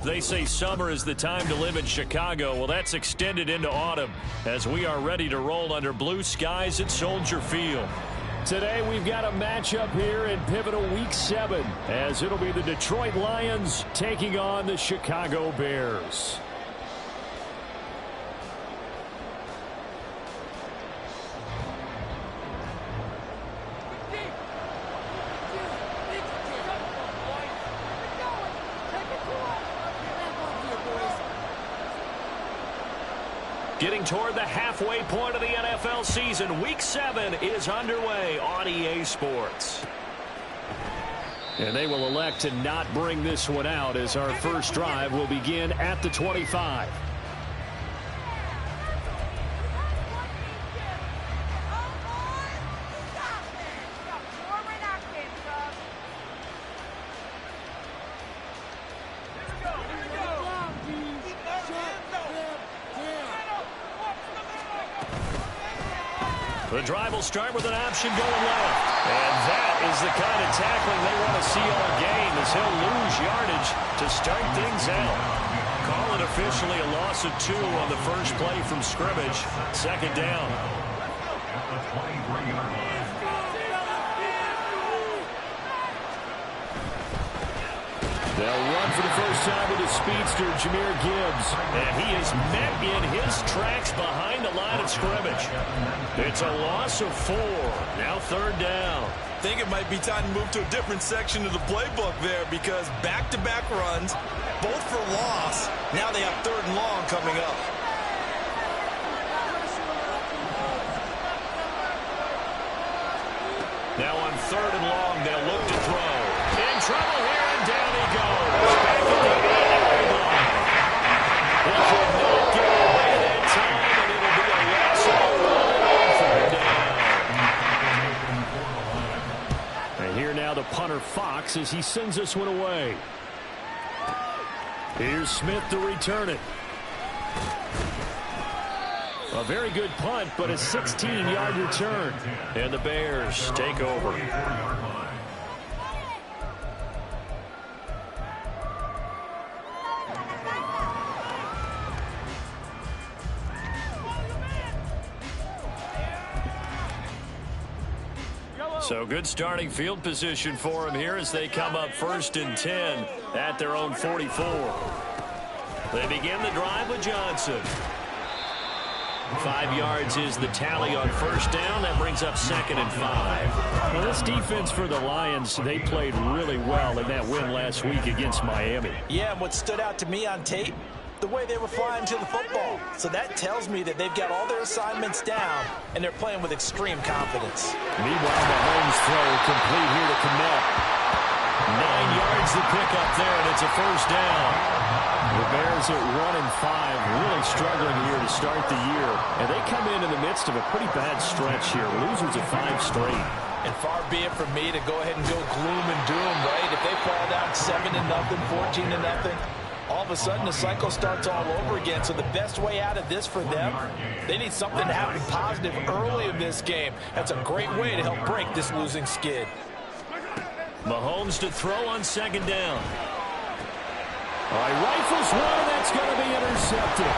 They say summer is the time to live in Chicago. Well, that's extended into autumn as we are ready to roll under blue skies at Soldier Field. Today we've got a matchup here in pivotal Week 7 as it'll be the Detroit Lions taking on the Chicago Bears. Getting toward the halfway point of the NFL season, Week 7 is underway on EA Sports. And they will elect to not bring this one out as our first drive will begin at the 25. The drive will start with an option going left. And that is the kind of tackling they want to see all game as he'll lose yardage to start things out. Call it officially a loss of 2 on the first play from scrimmage. Second down. They'll run for the first time with his speedster, Jahmyr Gibbs. And he is met in his tracks behind the line of scrimmage. It's a loss of 4. Now third down. I think it might be time to move to a different section of the playbook there because back-to-back runs, both for loss. Now they have third and long coming up. Now on third and long, they'll look to throw. In trouble here, and down he goes. Back at the 8-yard line. He could not get away that time, and it'll be a loss of 1 on third down. And here now the punter Fox as he sends this one away. Here's Smith to return it. A very good punt, but a 16-yard return. And the Bears take over. So good starting field position for them here as they come up 1st and 10 at their own 44. They begin the drive with Johnson. 5 yards is the tally on first down. That brings up 2nd and 5. Well, this defense for the Lions, they played really well in that win last week against Miami. Yeah, and what stood out to me on tape, the way they were flying to the football. So that tells me that they've got all their assignments down, and they're playing with extreme confidence. Meanwhile, Mahomes throw complete here to connect. 9 yards to pick up there, and it's a first down. The Bears at 1 and 5, really struggling here to start the year. And they come in the midst of a pretty bad stretch here. Losers of 5 straight. And far be it from me to go ahead and go gloom and doom, right? If they fall down 7-0, 14-0, all of a sudden the cycle starts all over again. So the best way out of this for them, they need something to happen positive early in this game. That's a great way to help break this losing skid. Mahomes to throw on 2nd down. All right, rifles one, and that's going to be intercepted.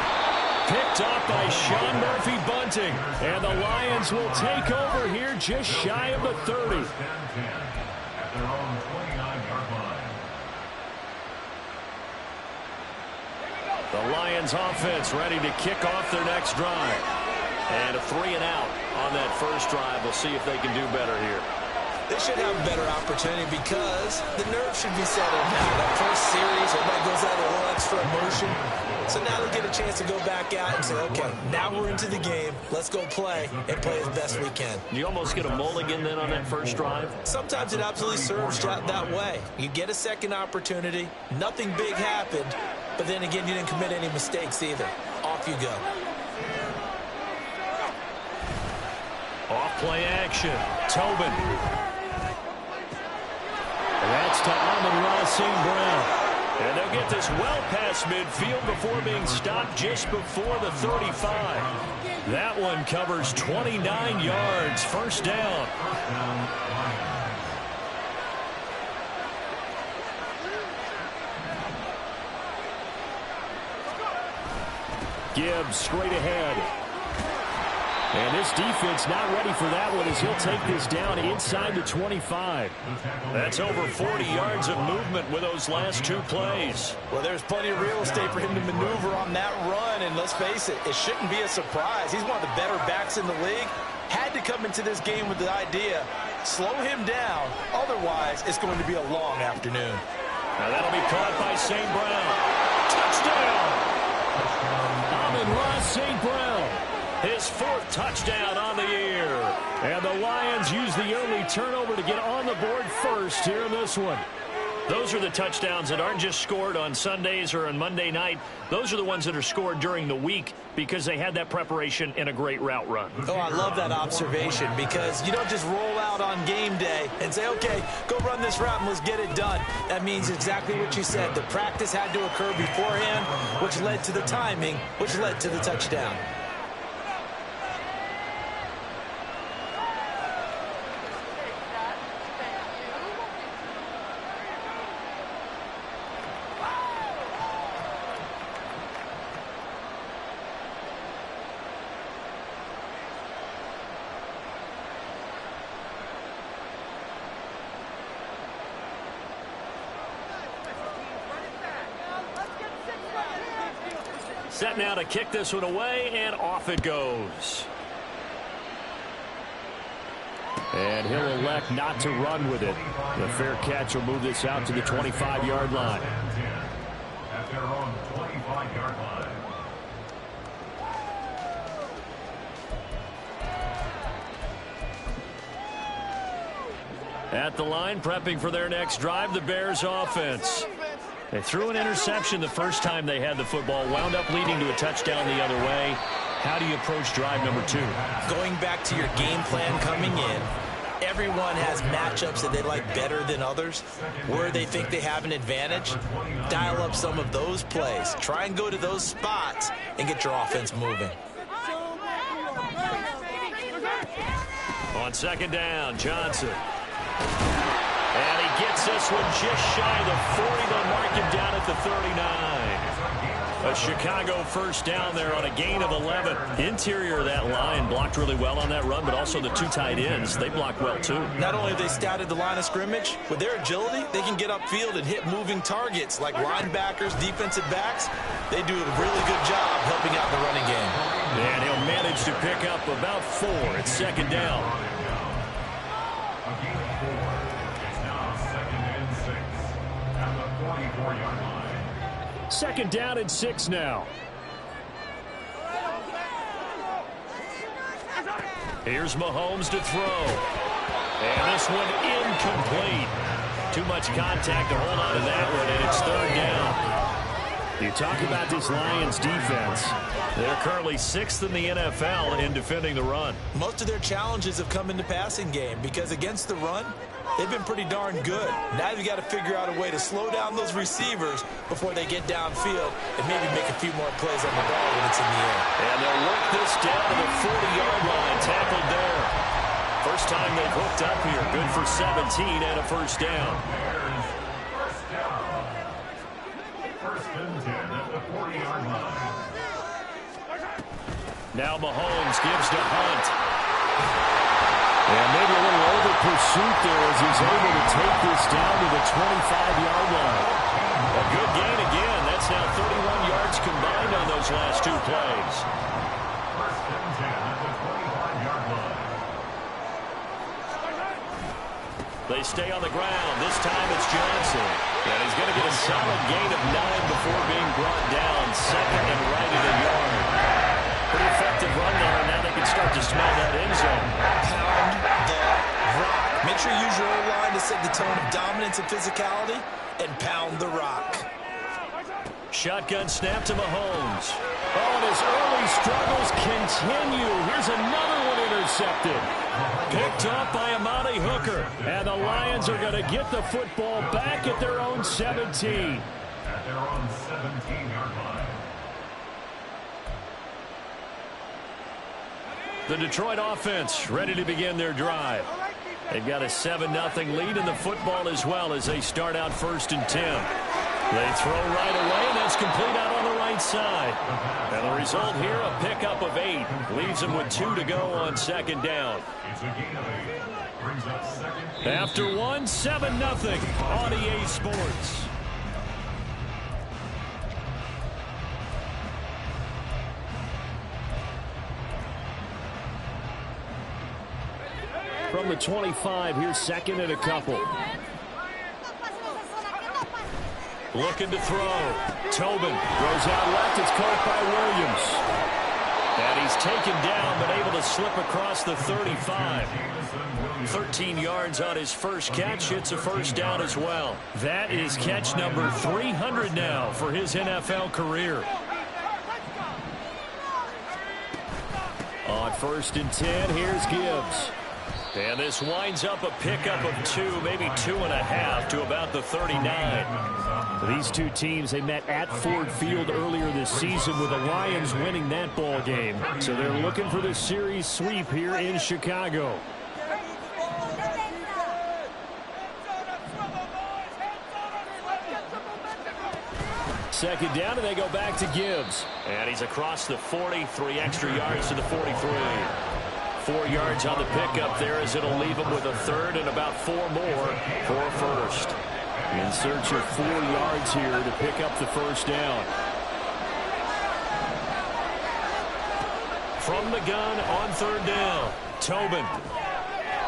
Picked off by Sean Murphy-Bunting. And the Lions will take over here just shy of the 30. The Lions offense ready to kick off their next drive. And a 3 and out on that first drive. We'll see if they can do better here. They should have a better opportunity because the nerves should be settled now. That first series, everybody goes out a little extra emotion. So now they'll get a chance to go back out and say, okay, now we're into the game. Let's go play and play as best we can. You almost get a mulligan then on that first drive? Sometimes it absolutely serves that way. You get a second opportunity. Nothing big happened. But then again, you didn't commit any mistakes either. Off you go. Off play action. Tobin. And that's to Amon-Ra St. Brown. And they'll get this well past midfield before being stopped just before the 35. That one covers 29 yards. First down. Gibbs straight ahead. And this defense not ready for that one as he'll take this down inside the 25. That's over 40 yards of movement with those last two plays. Well, there's plenty of real estate for him to maneuver on that run, and let's face it, it shouldn't be a surprise. He's one of the better backs in the league. Had to come into this game with the idea, slow him down, otherwise it's going to be a long afternoon. Now that'll be caught by St. Brown. Touchdown! Amon-Ra St. Brown. His fourth touchdown on the year. And the Lions use the early turnover to get on the board first here in this one. Those are the touchdowns that aren't just scored on Sundays or on Monday night. Those are the ones that are scored during the week because they had that preparation and a great route run. Oh, I love that observation because you don't just roll out on game day and say, okay, go run this route and let's get it done. That means exactly what you said. The practice had to occur beforehand, which led to the timing, which led to the touchdown. Set now to kick this one away, and off it goes. And he'll elect not to run with it. The fair catch will move this out to the 25-yard line. At their own 25-yard line. At the line, prepping for their next drive, the Bears offense. They threw an interception the first time they had the football, wound up leading to a touchdown the other way. How do you approach drive number 2? Going back to your game plan coming in, everyone has matchups that they like better than others, where they think they have an advantage. Dial up some of those plays. Try and go to those spots and get your offense moving. On second down, Johnson. And he gets this one just shy of the 40. They'll mark him down at the 39. A Chicago first down there on a gain of 11. Interior of that line blocked really well on that run, but also the two tight ends, they blocked well too. Not only have they scouted the line of scrimmage, with their agility, they can get upfield and hit moving targets like linebackers, defensive backs. They do a really good job helping out the running game. And he'll manage to pick up about 4 at second down. Second down and 6 now. Here's Mahomes to throw. And this one incomplete. Too much contact to hold on to that one, and it's third down. You talk about this Lions defense. They're currently 6th in the NFL in defending the run. Most of their challenges have come in the passing game because against the run, they've been pretty darn good. Now you've got to figure out a way to slow down those receivers before they get downfield and maybe make a few more plays on the ball when it's in the air. And they'll work this down to the 40-yard line, tackled there. First time they've hooked up here. Good for 17 and a first down. First and 10 at the 40-yard line. Now Mahomes gives to Hunt. And maybe a little over pursuit there as he's able to take this down to the 25-yard line. A good gain again. That's now 31 yards combined on those last two plays. First and 10 at the 25-yard line. They stay on the ground. This time it's Johnson. And he's going to get a solid gain of 9 before being brought down. Second and right at a yard. Pretty effective run there, and now they can start to smell that end zone. Pound the rock. Make sure you use your O-line to set the tone of dominance and physicality, and pound the rock. Shotgun snap to Mahomes. Oh, and his early struggles continue. Here's another one intercepted. Picked off by Amani Hooker. And the Lions are going to get the football back at their own 17. At their own 17-yard line. The Detroit offense ready to begin their drive. They've got a 7-0 lead in the football as well as they start out 1st and 10. They throw right away, and that's complete out on the right side. And the result here, a pickup of 8. Leaves them with 2 to go on second down. It's a gain of 8. Brings up second. After 1, 7-0 on EA Sports. From the 25, here's second and a couple. Looking to throw. Tobin throws out left. It's caught by Williams. And he's taken down, but able to slip across the 35. 13 yards on his first catch. It's a first down as well. That is catch number 300 now for his NFL career. On 1st and 10, here's Gibbs. And this winds up a pickup of 2, maybe 2.5 to about the 39. These two teams, they met at Ford Field earlier this season with the Lions winning that ball game. So they're looking for the series sweep here in Chicago. Second down, and they go back to Gibbs. And he's across the 40, 3 extra yards to the 43. 4 yards on the pickup there, as it'll leave him with a third and about 4 more for a first. In search of 4 yards here to pick up the first down. From the gun on 3rd down, Tobin.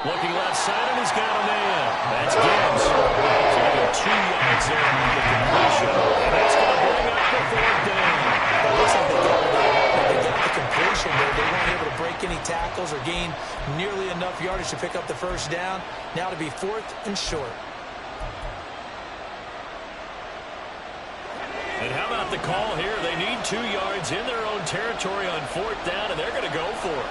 Looking left side, and he's got a man. That's Gibbs. So they got 2 yards there on the completion. And that's going to bring up the 4th down. It looks like they got the completion there. They weren't able to break any tackles or gain nearly enough yardage to pick up the first down. Now to be 4th and short. And how about the call here? They need 2 yards in their own territory on 4th down, and they're going to go for it.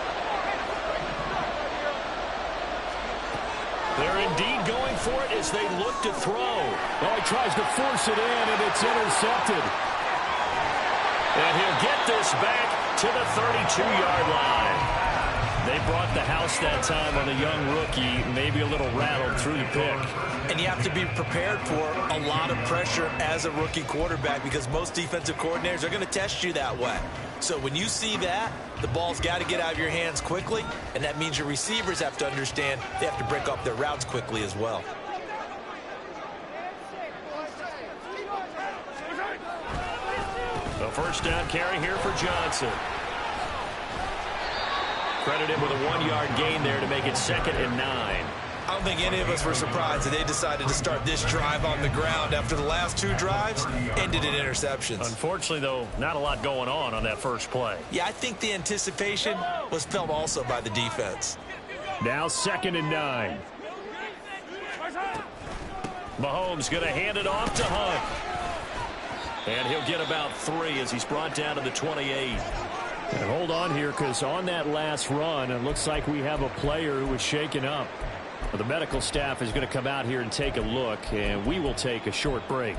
They're indeed going for it as they look to throw. Oh, he tries to force it in, and it's intercepted. And he'll get this back to the 32-yard line. They brought the house that time on a young rookie, maybe a little rattled through the pick. And you have to be prepared for a lot of pressure as a rookie quarterback, because most defensive coordinators are going to test you that way. So when you see that, the ball's got to get out of your hands quickly, and that means your receivers have to understand they have to break up their routes quickly as well. The first down carry here for Johnson. Credited with a 1-yard gain there to make it 2nd and 9. I don't think any of us were surprised that they decided to start this drive on the ground after the last 2 drives ended in interceptions. Unfortunately, though, not a lot going on that first play. Yeah, I think the anticipation was felt also by the defense. Now 2nd and 9. Mahomes going to hand it off to Hunt. And he'll get about 3 as he's brought down to the 28. And hold on here, because on that last run, it looks like we have a player who was shaken up. The medical staff is going to come out here and take a look, and we will take a short break.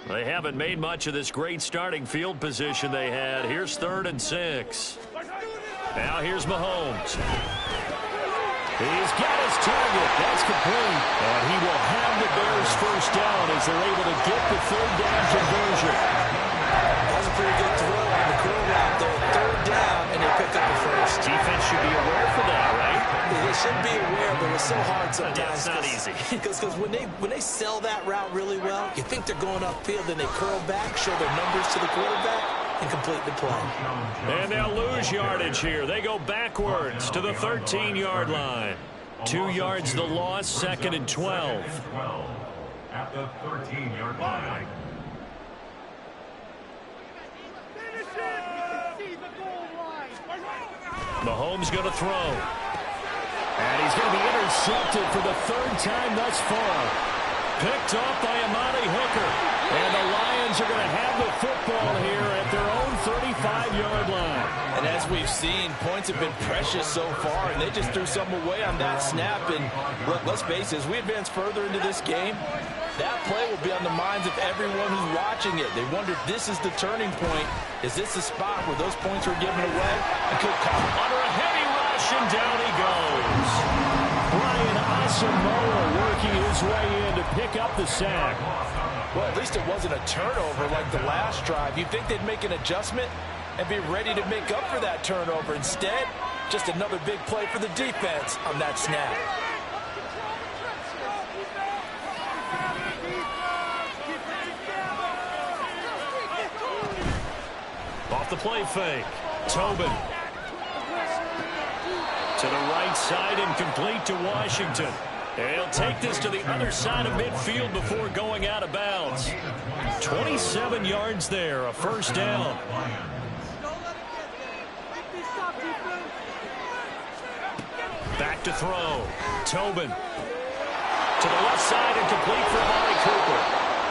They haven't made much of this great starting field position they had. Here's 3rd and 6. Now here's Mahomes. He's got his target. That's complete. And he will have the Bears first down as they're able to get the 3rd down conversion. That was a pretty good throw on the curl route there. 3rd down, and they pick up the first. Defense should be aware for that, right? They should be aware, but it's so hard sometimes. Yeah, it's not easy. Because when they sell that route really well, you think they're going upfield, then they curl back, show their numbers to the quarterback, and complete the play. And they'll lose yardage here. They go backwards to the 13-yard line. 2 yards the loss, 2nd and 12. At the 13-yard line. Mahomes going to throw. And he's going to be intercepted for the 3rd time thus far. Picked off by Amani Hooker. And the Lions are going to have the football here at their own 35-yard line. And as we've seen, points have been precious so far, and they just threw some away on that snap. And look, let's face it, as we advance further into this game, that play will be on the minds of everyone who's watching it. They wonder if this is the turning point. Is this the spot where those points were given away? And could come under a heavy rush, and down he goes. Brian Asamoah working his way in to pick up the sack. Well, at least it wasn't a turnover like the last drive. You'd think they'd make an adjustment and be ready to make up for that turnover. Instead, just another big play for the defense on that snap. Off the play fake. Tobin. To the right side and complete to Washington. He'll take this to the other side of midfield before going out of bounds. 27 yards there, a first down. Back to throw. Tobin. To the left side and complete for Amari Cooper.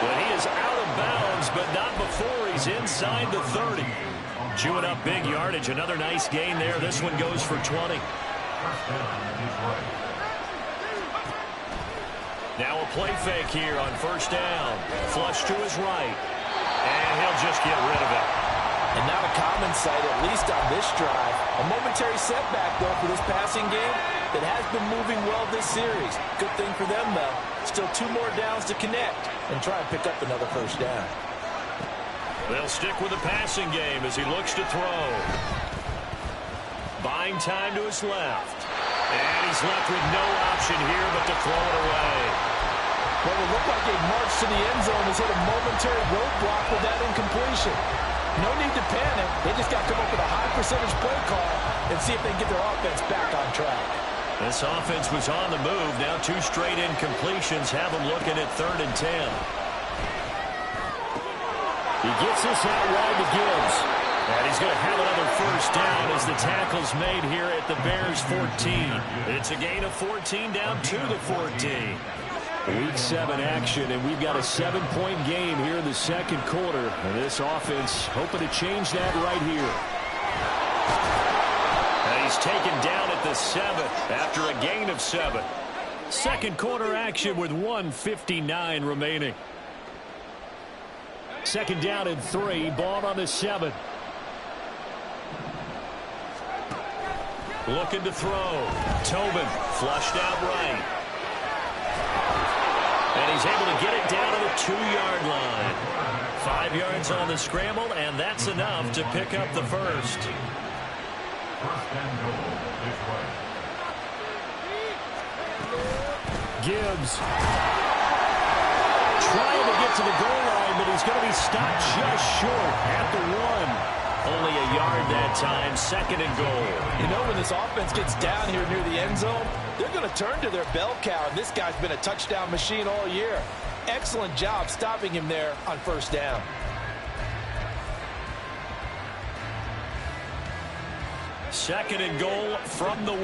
But he is out of bounds, but not before he's inside the 30. Chewing up big yardage. Another nice gain there. This one goes for 20. Now a play fake here on first down. Flush to his right. And he'll just get rid of it. And not a common sight, at least on this drive. A momentary setback, though, for this passing game that has been moving well this series. Good thing for them, though. Still 2 more downs to connect and try and pick up another first down. They'll stick with the passing game as he looks to throw. Buying time to his left. And he's left with no option here but to throw it away. Well, it looked like a march to the end zone has hit a momentary roadblock with that incompletion. No need to panic. They just got to come up with a high percentage play call and see if they can get their offense back on track. This offense was on the move. Now 2 straight incompletions have them looking at 3rd and 10. He gets this out wide to Gibbs. And he's going to have another first down as the tackle's made here at the Bears 14. It's a gain of 14 down to the 14. Week 7 action, and we've got a 7-point game here in the second quarter. And this offense hoping to change that right here. And he's taken down at the 7 after a gain of 7. Second quarter action with 1:59 remaining. Second down and 3, ball on the 7. Looking to throw. Tobin flushed out right. And he's able to get it down to the 2-yard line. 5 yards on the scramble, and that's enough to pick up the first. Gibbs trying to get to the goal line, but he's going to be stopped just short at the 1. Only a yard that time, 2nd and goal. You know, when this offense gets down here near the end zone, they're going to turn to their bell cow, and this guy's been a touchdown machine all year. Excellent job stopping him there on first down. Second and goal from the 1.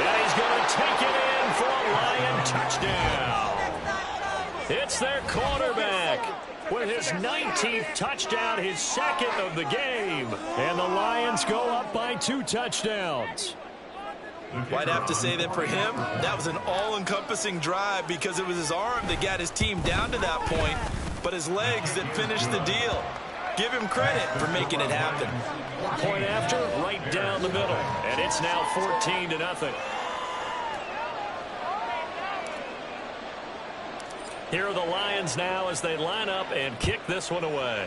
And he's going to take it in for a Lion touchdown. It's their quarterback with his 19th touchdown, his 2nd of the game. And the Lions go up by 2 touchdowns. Well, I'd have to say that for him, that was an all-encompassing drive because it was his arm that got his team down to that point, but his legs that finished the deal. Give him credit for making it happen. Point after, right down the middle. And it's now 14-0. Here are the Lions now as they line up and kick this one away.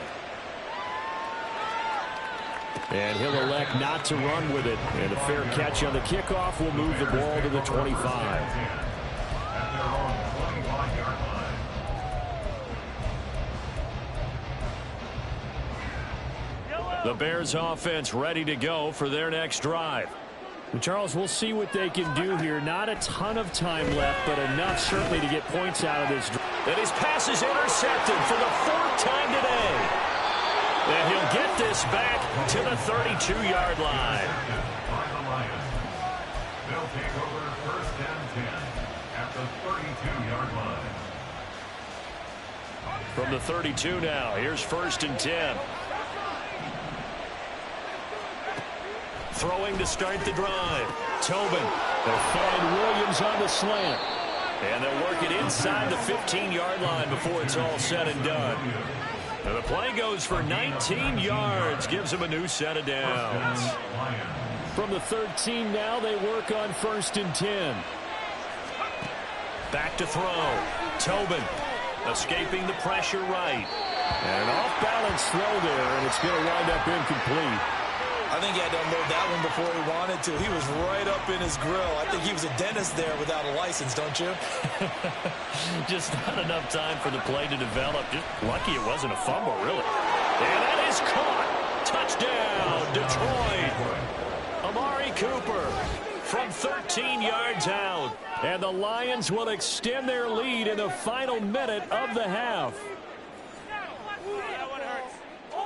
And he'll elect not to run with it. And a fair catch on the kickoff will move the ball to the 25. The Bears offense ready to go for their next drive. Charles, we'll see what they can do here. Not a ton of time left, but enough certainly to get points out of this. And his pass is intercepted for the 4th time today. And he'll get this back to the 32-yard line. They'll take over 1st and 10 at the 32-yard line. From the 32 now, here's 1st and 10. Throwing to start the drive. Tobin. They'll find Williams on the slant. And they'll work it inside the 15-yard line before it's all said and done. And the play goes for 19 yards, gives him a new set of downs. From the 13 now, they work on 1st and 10. Back to throw. Tobin escaping the pressure right. And an off-balance throw there, and it's going to wind up incomplete. I think he had to unload that one before he wanted to. He was right up in his grill. I think he was a dentist there without a license, don't you? Just not enough time for the play to develop. Just lucky it wasn't a fumble, really. And that is caught. Touchdown, Detroit. Amari Cooper from 13 yards out. And the Lions will extend their lead in the final minute of the half.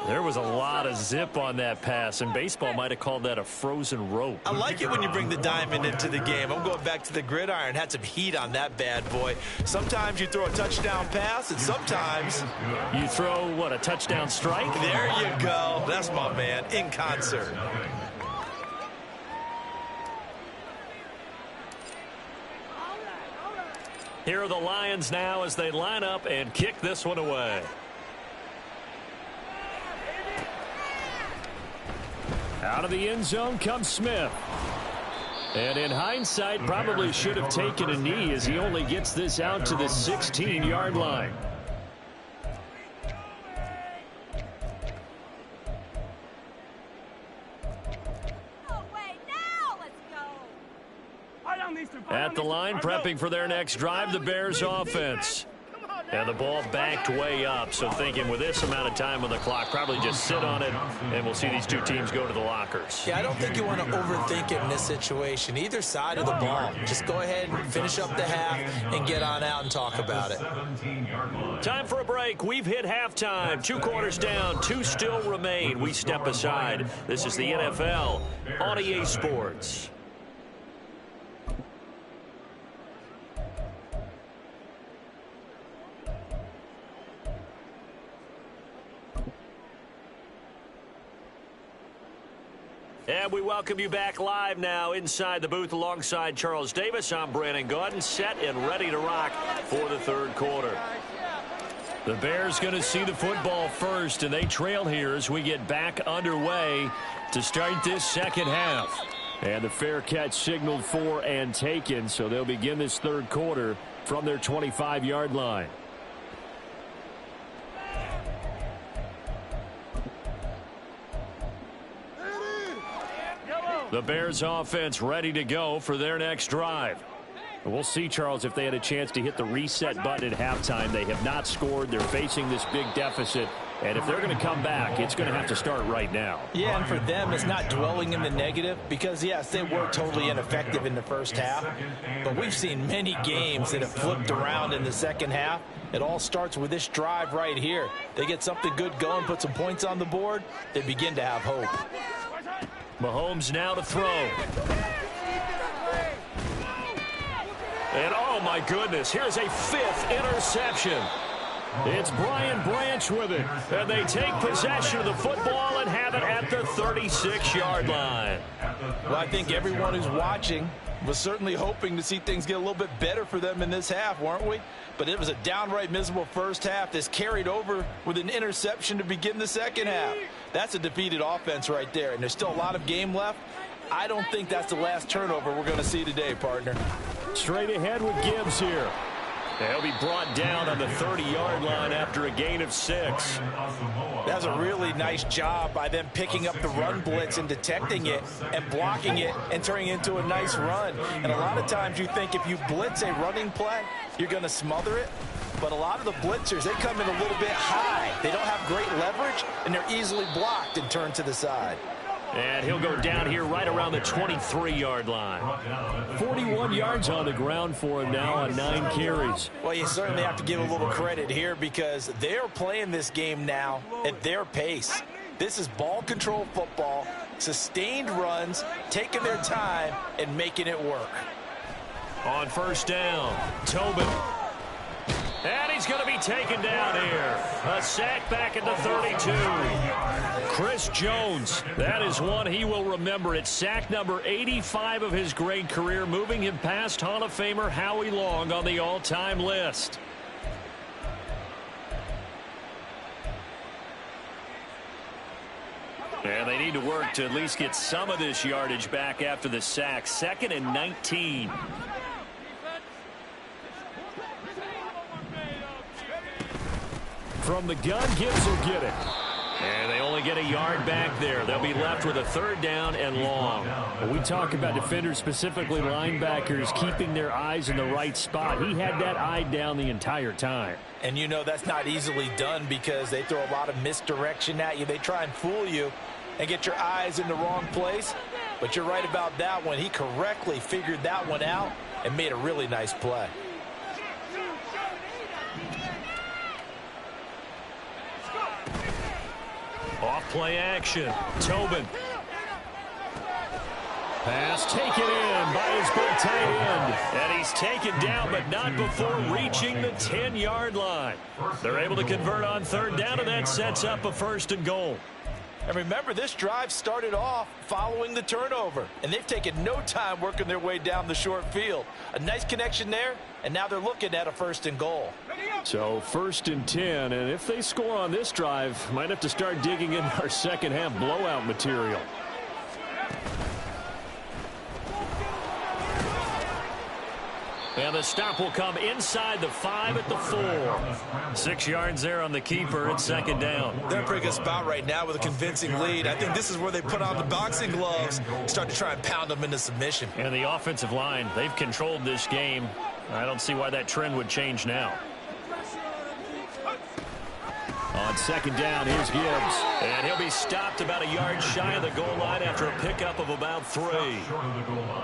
There was a lot of zip on that pass, and baseball might have called that a frozen rope. I like it when you bring the diamond into the game. I'm going back to the gridiron. Had some heat on that bad boy. Sometimes you throw a touchdown pass, and sometimes you throw, what, a touchdown strike? There you go. That's my man, in concert. Here are the Lions now as they line up and kick this one away. Out of the end zone comes Smith. And in hindsight, probably should have taken a knee as he only gets this out to the 16-yard line. At the line, prepping for their next drive, the Bears offense. And the ball backed way up, so thinking with this amount of time on the clock, probably just sit on it, and we'll see these two teams go to the lockers. Yeah, I don't think you want to overthink it in this situation. Either side of the ball. Just go ahead and finish up the half and get on out and talk about it. Time for a break. We've hit halftime. 2 quarters down, 2 still remain. We step aside. This is the NFL on EA Sports. And we welcome you back live now inside the booth alongside Charles Davis. I'm Brandon Gaudin, set and ready to rock for the third quarter. The Bears going to see the football first, and they trail here as we get back underway to start this second half. And the fair catch signaled for and taken, so they'll begin this third quarter from their 25-yard line. The Bears offense ready to go for their next drive. We'll see, Charles, if they had a chance to hit the reset button at halftime. They have not scored. They're facing this big deficit. And if they're going to come back, it's going to have to start right now. Yeah, and for them, it's not dwelling in the negative because, yes, they were totally ineffective in the first half. But we've seen many games that have flipped around in the second half. It all starts with this drive right here. They get something good going, put some points on the board, they begin to have hope. Mahomes now to throw. And oh my goodness, here's a 5th interception. It's Brian Branch with it. And they take possession of the football and have it at the 36-yard line. Well, I think everyone who's watching was certainly hoping to see things get a little bit better for them in this half, weren't we? But it was a downright miserable first half. This carried over with an interception to begin the second half. That's a defeated offense right there, and there's still a lot of game left. I don't think that's the last turnover we're going to see today, partner. Straight ahead with Gibbs here. They'll be brought down on the 30-yard line after a gain of 6. That was a really nice job by them picking up the run blitz and detecting it and blocking it and turning it into a nice run. And a lot of times you think if you blitz a running play, you're going to smother it. But a lot of the blitzers, they come in a little bit high. They don't have great leverage, and they're easily blocked and turned to the side. And he'll go down here right around the 23-yard line. 41 yards on the ground for him now on 9 carries. Well, you certainly have to give a little credit here because they're playing this game now at their pace. This is ball control football, sustained runs, taking their time, and making it work. On first down, Tobin. And he's going to be taken down here. A sack back at the 32. Chris Jones, that is one he will remember. It's sack number 85 of his great career, moving him past Hall of Famer Howie Long on the all-time list. And they need to work to at least get some of this yardage back after the sack. 2nd and 19. From the gun, Gibbs will get it. And they only get a yard back there. They'll be left with a 3rd down and long. When we talk about defenders, specifically linebackers, keeping their eyes in the right spot. He had that eye down the entire time. And you know that's not easily done because they throw a lot of misdirection at you. They try and fool you and get your eyes in the wrong place. But you're right about that one. He correctly figured that one out and made a really nice play. Off play action. Tobin. Pass taken in by his big tight end. And he's taken down, but not before reaching the 10-yard line. They're able to convert on 3rd down, and that sets up a 1st and goal. And remember, this drive started off following the turnover. And they've taken no time working their way down the short field. A nice connection there, and now they're looking at a 1st and goal. So 1st and 10, and if they score on this drive, might have to start digging in our second half blowout material. And the stop will come inside the 5 at the 4. 6 yards there on the keeper. It's 2nd down. They're in a pretty good spot right now with a convincing lead. I think this is where they put on the boxing gloves, start to try and pound them into submission. And the offensive line, they've controlled this game. I don't see why that trend would change now. On 2nd down, here's Gibbs. And he'll be stopped about a yard shy of the goal line after a pickup of about 3.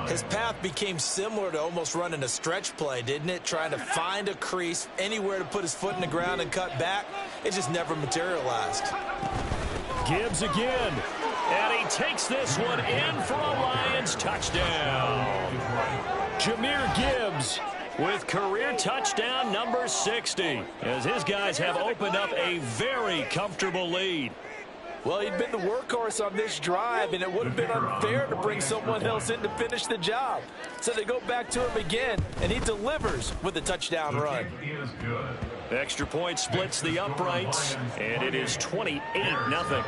His path became similar to almost running a stretch play, didn't it? Trying to find a crease, anywhere to put his foot in the ground and cut back. It just never materialized. Gibbs again. And he takes this one in for a Lions touchdown. Jahmyr Gibbs with career touchdown number 60, as his guys have opened up a very comfortable lead. Well, he'd been the workhorse on this drive, and it would have been unfair to bring someone else in to finish the job. So they go back to him again, and he delivers with a touchdown run. Extra point splits the uprights, and it is 28-0.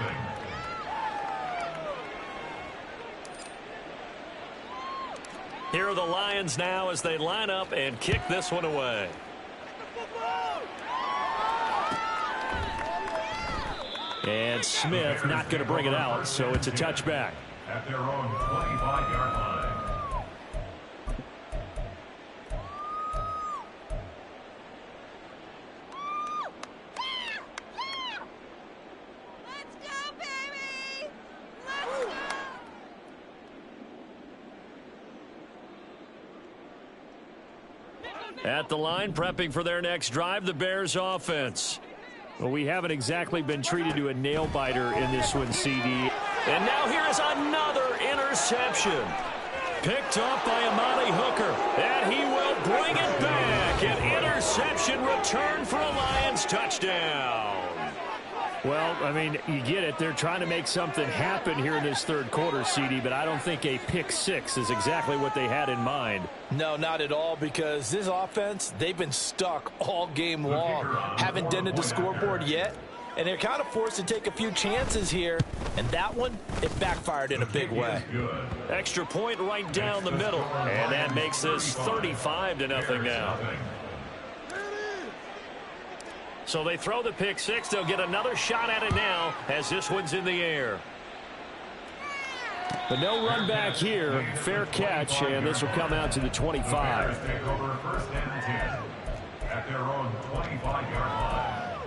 Here are the Lions now as they line up and kick this one away. And Smith not going to bring it out, so it's a touchback. At their own 25-yard line. Let's go, baby! Let's go! At the line, prepping for their next drive, the Bears offense. Well, we haven't exactly been treated to a nail-biter in this one, CD. And now here is another interception. Picked off by Amani Hooker. And he will bring it back. An interception return for a Lions touchdown. Well, I mean, you get it. They're trying to make something happen here in this 3rd quarter, CD, but I don't think a pick 6 is exactly what they had in mind. No, not at all, because this offense, they've been stuck all game long. Haven't dented the scoreboard yet, and they're kind of forced to take a few chances here, and that one, it backfired in a big way. Extra point right down the middle, and that makes this 35-0 now. So they throw the pick 6. They'll get another shot at it now as this one's in the air. But no run back here. Fair catch, and this will come out to the 25. Take over 1st and 10 at their own 25-yard line.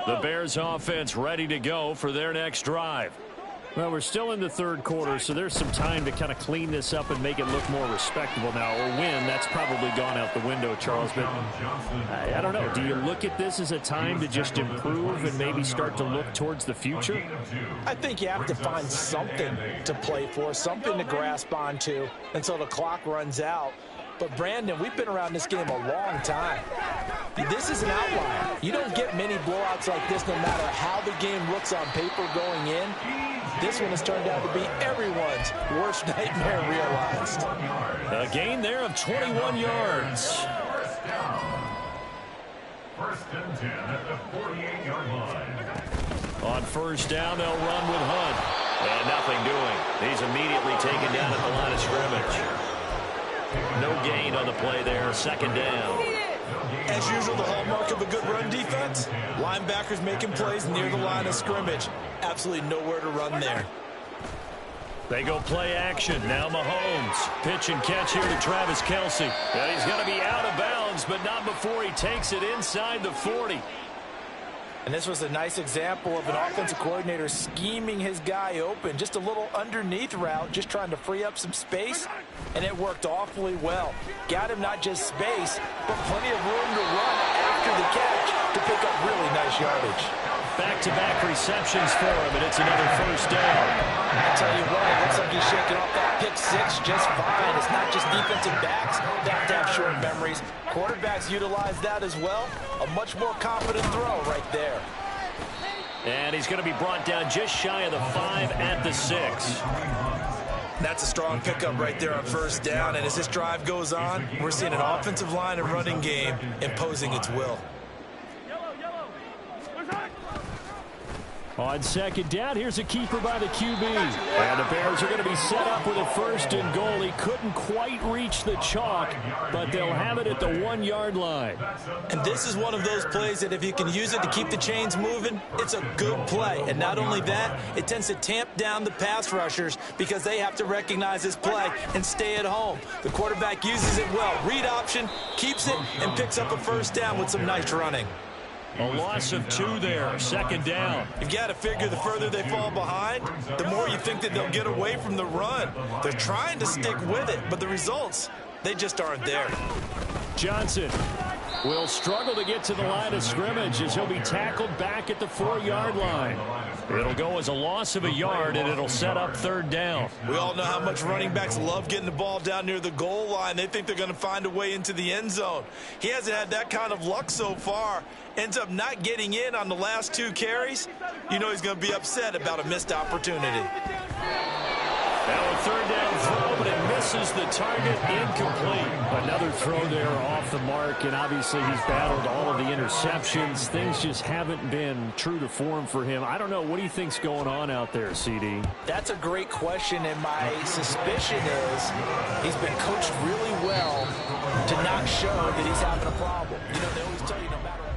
The Bears offense ready to go for their next drive. Well, we're still in the 3rd quarter, so there's some time to kind of clean this up and make it look more respectable now. Or win, that's probably gone out the window, Charles. But I don't know. Do you look at this as a time to just improve and maybe start to look towards the future? I think you have to find something to play for, something to grasp onto until the clock runs out. But, Brandon, we've been around this game a long time. This is an outlier. You don't get many blowouts like this no matter how the game looks on paper going in. This one has turned out to be everyone's worst nightmare realized. A gain there of 21 yards. First and 10 at the 48-yard line. On first down, they'll run with Hunt. And nothing doing. He's immediately taken down at the line of scrimmage. No gain on the play there. Second down. As usual, the hallmark of a good run defense, linebackers making plays near the line of scrimmage. Absolutely nowhere to run there. They go play action. Now Mahomes. Pitch and catch here to Travis Kelce. And he's going to be out of bounds, but not before he takes it inside the 40. And this was a nice example of an offensive coordinator scheming his guy open. Just a little underneath route, just trying to free up some space, and it worked awfully well. Got him not just space, but plenty of room to run after the catch to pick up really nice yardage. Back-to-back receptions for him, and it's another first down. I tell you what, it looks like he's shaking off that pick six just fine. It's not just defensive backs that have short memories. Quarterbacks utilize that as well. A much more confident throw right there. And he's going to be brought down just shy of the 5 at the 6. That's a strong pickup right there on first down. And as this drive goes on, we're seeing an offensive line and running game imposing its will. On second down, here's a keeper by the QB. And the Bears are going to be set up with a first and goal. He couldn't quite reach the chalk, but they'll have it at the 1-yard line. And this is one of those plays that if you can use it to keep the chains moving, it's a good play. And not only that, it tends to tamp down the pass rushers because they have to recognize this play and stay at home. The quarterback uses it well. Read option, keeps it, and picks up a first down with some nice running. A loss of 2 there, second down. You've got to figure the further they fall behind, the more you think that they'll get away from the run. They're trying to stick with it, but the results, they just aren't there. Johnson will struggle to get to the line of scrimmage as he'll be tackled back at the 4-yard line. It'll go as a loss of a yard, and it'll set up third down. We all know how much running backs love getting the ball down near the goal line. They think they're going to find a way into the end zone. He hasn't had that kind of luck so far. Ends up not getting in on the last 2 carries. You know he's going to be upset about a missed opportunity. Now a third down throw, but it misses the target, incomplete. Another throw there off the mark, and obviously he's battled all of the interceptions. Things just haven't been true to form for him. I don't know. What do you think's going on out there, CD? That's a great question, and my suspicion is he's been coached really well to not show that he's having a problem. You know, they always tell you no matter what.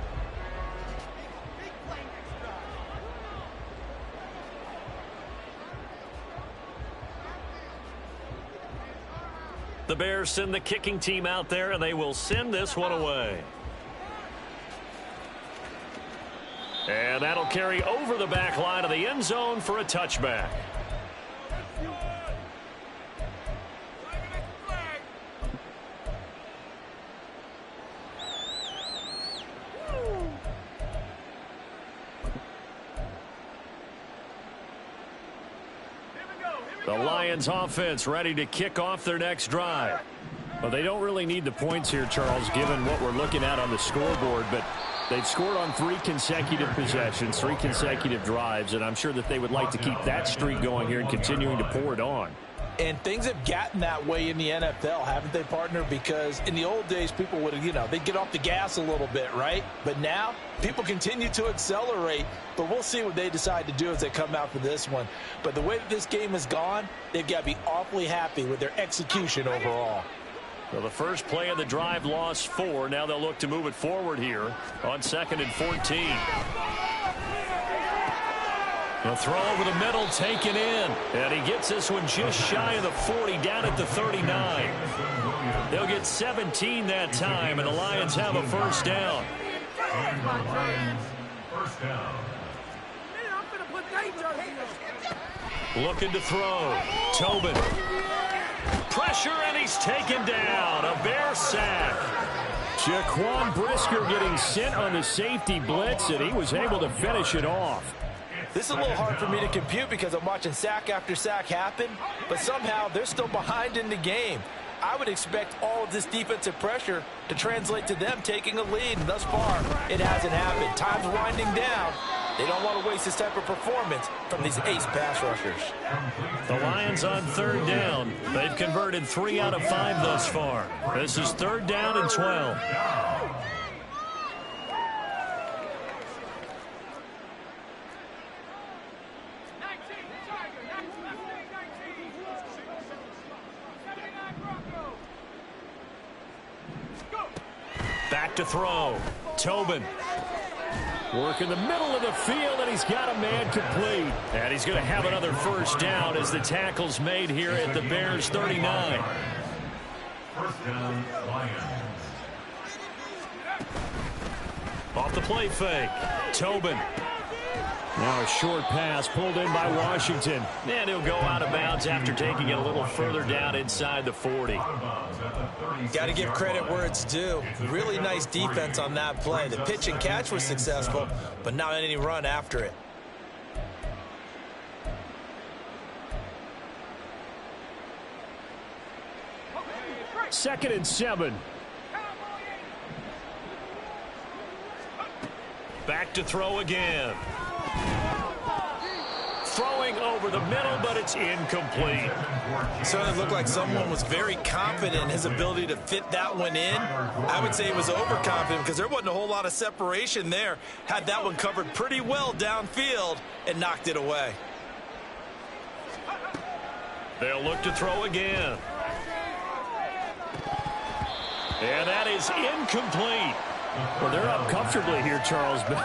The Bears send the kicking team out there, and they will send this one away. And that'll carry over the back line of the end zone for a touchback. The Lions offense ready to kick off their next drive. Well, they don't really need the points here, Charles, given what we're looking at on the scoreboard, but they've scored on 3 consecutive possessions, 3 consecutive drives, and I'm sure that they would like to keep that streak going here and continuing to pour it on. And things have gotten that way in the NFL, haven't they, partner? Because in the old days, people would, they'd get off the gas a little bit, right? But now, people continue to accelerate, but we'll see what they decide to do as they come out for this one. But the way that this game has gone, they've got to be awfully happy with their execution overall. Well, the first play of the drive lost 4. Now they'll look to move it forward here on 2nd and 14. He'll throw over the middle, taken in. And he gets this one just shy of the 40, down at the 39. They'll get 17 that time, and the Lions have a first down. Looking to throw. Tobin. Pressure, and he's taken down. A Bear sack. Jaquan Brisker getting sent on the safety blitz, and he was able to finish it off. This is a little hard for me to compute because I'm watching sack after sack happen, but somehow they're still behind in the game. I would expect all of this defensive pressure to translate to them taking a lead, and thus far, it hasn't happened. Time's winding down. They don't want to waste this type of performance from these ace pass rushers. The Lions on third down. They've converted 3 out of 5 thus far. This is 3rd down and 12. back to throw. Tobin. Work in the middle of the field, and he's got a man complete. And he's going to have another first down as the tackle's made here at the Bears' 39. First down, Lions. Off the play fake. Tobin. Now a short pass pulled in by Washington. And he'll go out of bounds after taking it a little further down inside the 40. Got to give credit where it's due. Really nice defense on that play. The pitch and catch was successful, but not any run after it. Second and 7. Back to throw again. Throwing over the middle, but it's incomplete. Certainly looked like someone was very confident in his ability to fit that one in. I would say he was overconfident because there wasn't a whole lot of separation there. Had that one covered pretty well downfield and knocked it away. They'll look to throw again. And that is incomplete. Well, they're up comfortably here, Charles, but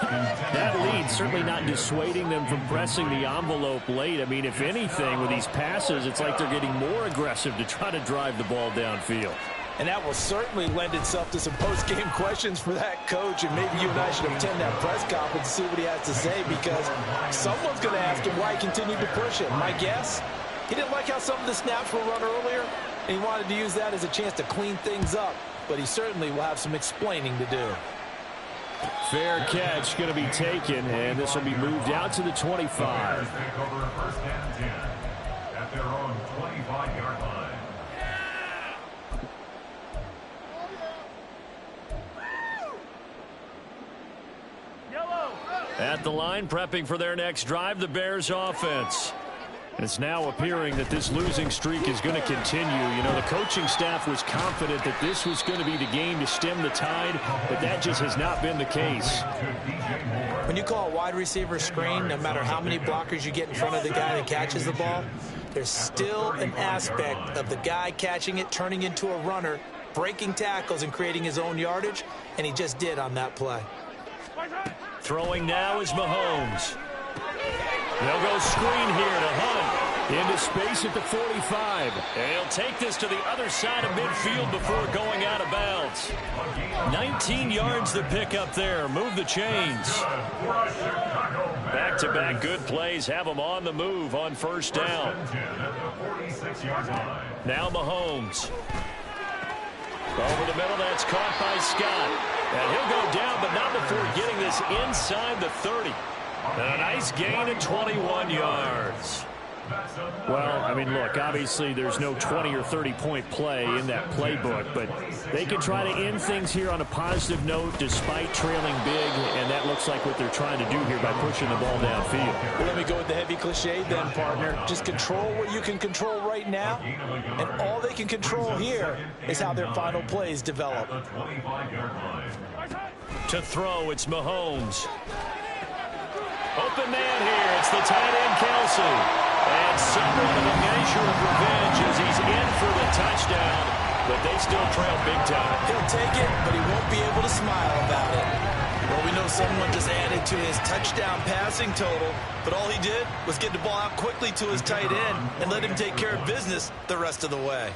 that lead certainly not dissuading them from pressing the envelope late. I mean, if anything, with these passes, it's like they're getting more aggressive to try to drive the ball downfield. And that will certainly lend itself to some post-game questions for that coach, and maybe you and I should attend that press conference to see what he has to say, because someone's going to ask him why he continued to push it. My guess, he didn't like how some of the snaps were run earlier, and he wanted to use that as a chance to clean things up. But he certainly will have some explaining to do. Fair catch going to be taken, and this will be moved out to the 25. Take over first and 10 at their own 25-yard line. At the line, prepping for their next drive, the Bears offense. And it's now appearing that this losing streak is going to continue. You know, the coaching staff was confident that this was going to be the game to stem the tide, but that just has not been the case. When you call a wide receiver screen, no matter how many blockers you get in front of the guy that catches the ball, there's still an aspect of the guy catching it, turning into a runner, breaking tackles and creating his own yardage, and he just did on that play. Throwing now is Mahomes. They'll go screen here to Hunt. Into space at the 45. And he'll take this to the other side of midfield before going out of bounds. 19 yards to pick up there. Move the chains. Back-to-back good plays have them on the move on first down. Now Mahomes. Over the middle, that's caught by Scott. And he'll go down, but not before getting this inside the 30. And a nice gain of 21 yards. Well, I mean, look, obviously there's no 20 or 30-point play in that playbook, but they can try to end things here on a positive note despite trailing big, and that looks like what they're trying to do here by pushing the ball downfield. Well, let me go with the heavy cliche then, partner. Just control what you can control right now, and all they can control here is how their final plays develop. To throw, it's Mahomes. Open man here. It's the tight end, Kelsey. And somewhat of a measure of revenge as he's in for the touchdown. But they still trail big time. He'll take it, but he won't be able to smile about it. Well, we know someone just added to his touchdown passing total, but all he did was get the ball out quickly to his tight end and let him take care of business the rest of the way.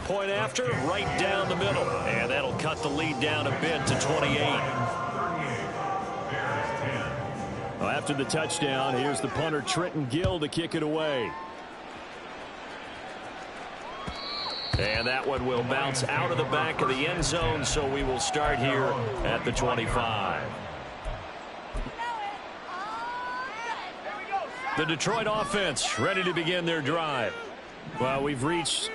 Point after, right down the middle. And that'll cut the lead down a bit to 28. Well, after the touchdown, here's the punter, Trenton Gill, to kick it away. And that one will bounce out of the back of the end zone, so we will start here at the 25. The Detroit offense ready to begin their drive. Well, we've reached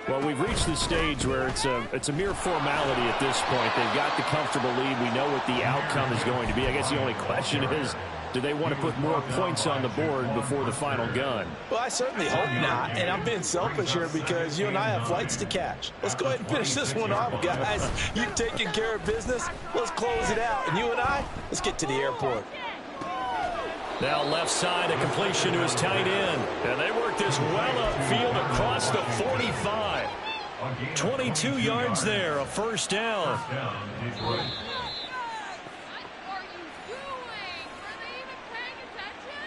the stage where it's a mere formality at this point. They've got the comfortable lead. We know what the outcome is going to be. I guess the only question is, do they want to put more points on the board before the final gun? Well, I certainly hope not, and I'm being selfish here because you and I have flights to catch. Let's go ahead and finish this one off, guys. You've taken care of business. Let's close it out, and you and I, let's get to the airport. Now left side, a completion to his tight end. And they work this well upfield across the 45. 22 yards there, a first down. First down, Detroit. What are you doing? Are they even paying attention?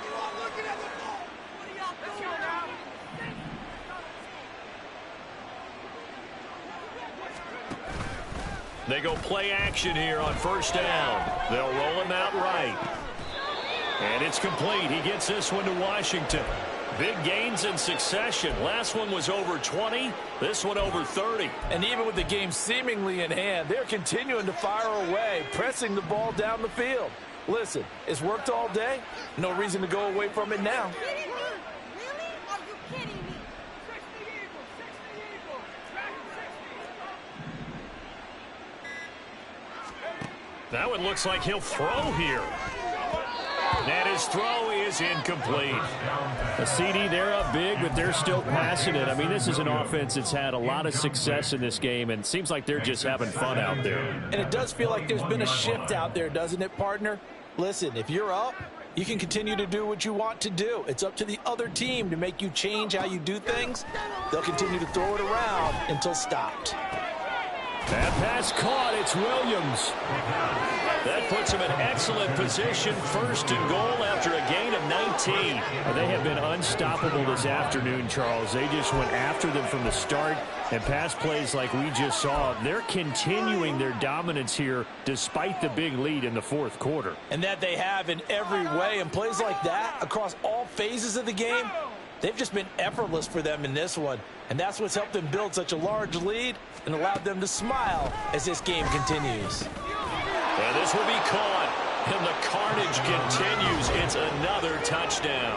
You are looking at the ball. What are y'all doing now? They go play action here on first down. They'll roll him out right. And it's complete. He gets this one to Washington. Big gains in succession. Last one was over 20. This one over 30. And even with the game seemingly in hand, they're continuing to fire away, pressing the ball down the field. Listen, it's worked all day. No reason to go away from it now. Kidding me? Really? Are you kidding me? That one looks like he'll throw here. And his throw is incomplete. A CD, they're up big, but they're still passing it. I mean, this is an offense that's had a lot of success in this game, and it seems like they're just having fun out there. And it does feel like there's been a shift out there, doesn't it, partner? Listen, if you're up, you can continue to do what you want to do. It's up to the other team to make you change how you do things. They'll continue to throw it around until stopped. That pass caught. It's Williams. That puts him in excellent position. First and goal after a gain of 19. They have been unstoppable this afternoon, Charles. They just went after them from the start, and pass plays like we just saw. They're continuing their dominance here despite the big lead in the fourth quarter. And that they have in every way. And plays like that across all phases of the game, they've just been effortless for them in this one. And that's what's helped them build such a large lead and allowed them to smile as this game continues. And this will be caught. And the carnage continues. It's another touchdown.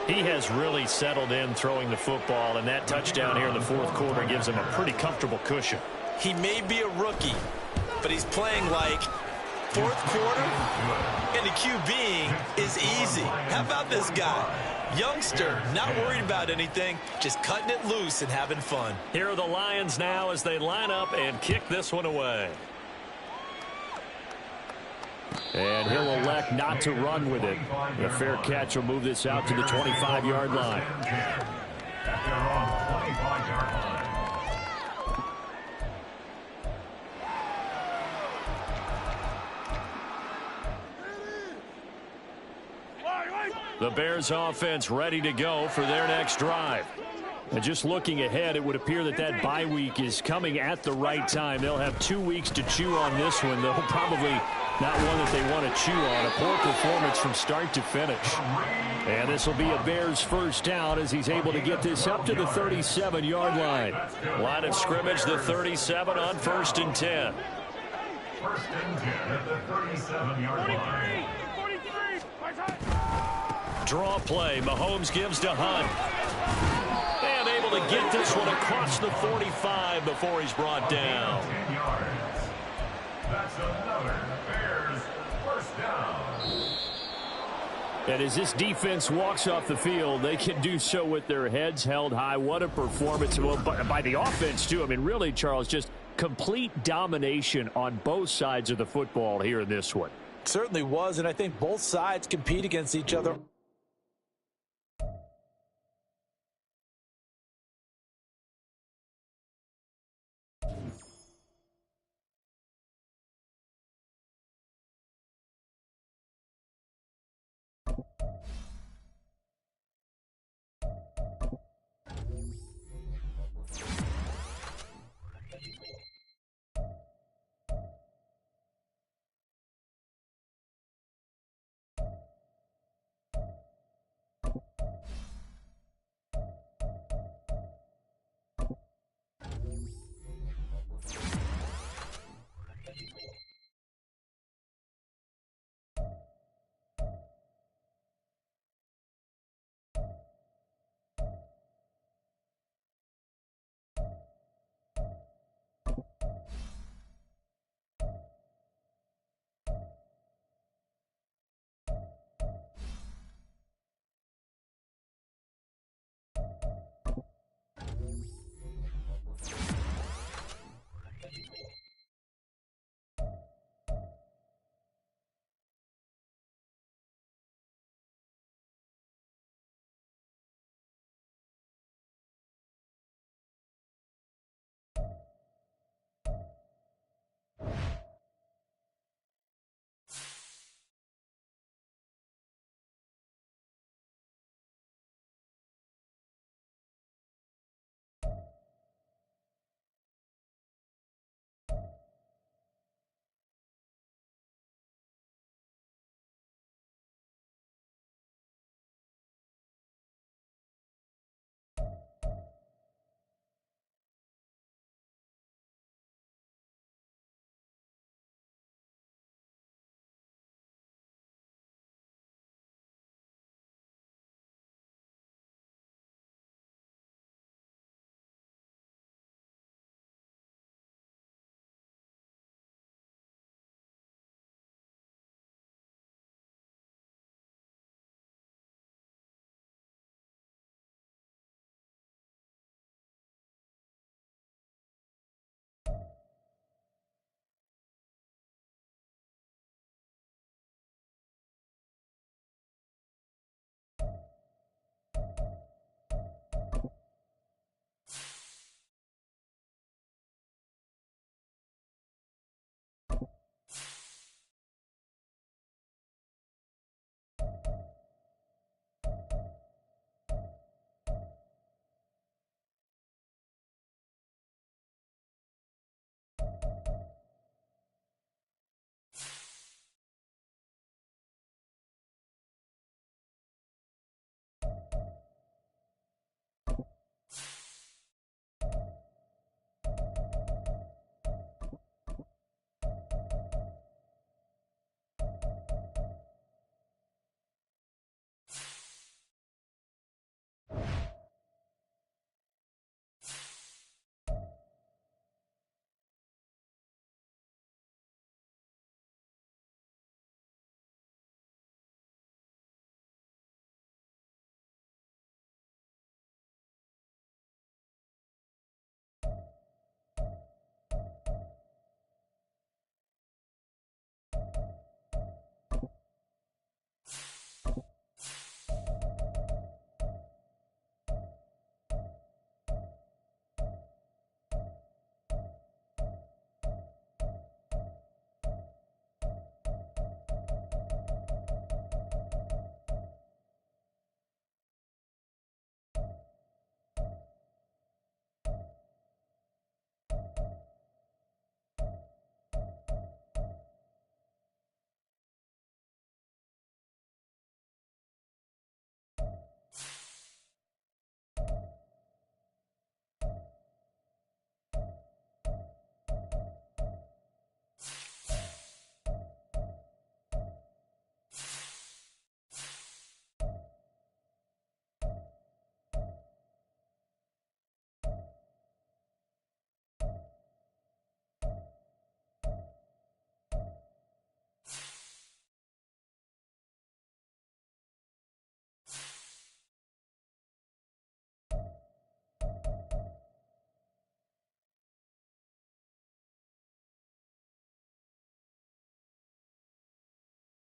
He has really settled in throwing the football, and that touchdown here in the fourth quarter gives him a pretty comfortable cushion. He may be a rookie, but he's playing like fourth quarter, and the QBing is easy. How about this guy? Youngster, not worried about anything, just cutting it loose and having fun. Here are the Lions now as they line up and kick this one away. And he'll elect not to run with it. A fair catch will move this out to the 25-yard line. At their own 25-yard line. The Bears offense ready to go for their next drive. And just looking ahead, it would appear that that bye week is coming at the right time. They'll have 2 weeks to chew on this one. They'll probably not one that they want to chew on. A poor performance from start to finish. And this will be a Bears first down as he's able to get this up to the 37-yard line. Line of scrimmage, the 37 on 1st and 10. First and 10 at the 37-yard line. Draw play. Mahomes gives to Hunt. And able to get this one across the 45 before he's brought down. 10 yards. That's another Bears first down. And as this defense walks off the field, they can do so with their heads held high. What a performance by the offense, too. I mean, really, Charles, just complete domination on both sides of the football here in this one. Certainly was, and I think both sides compete against each other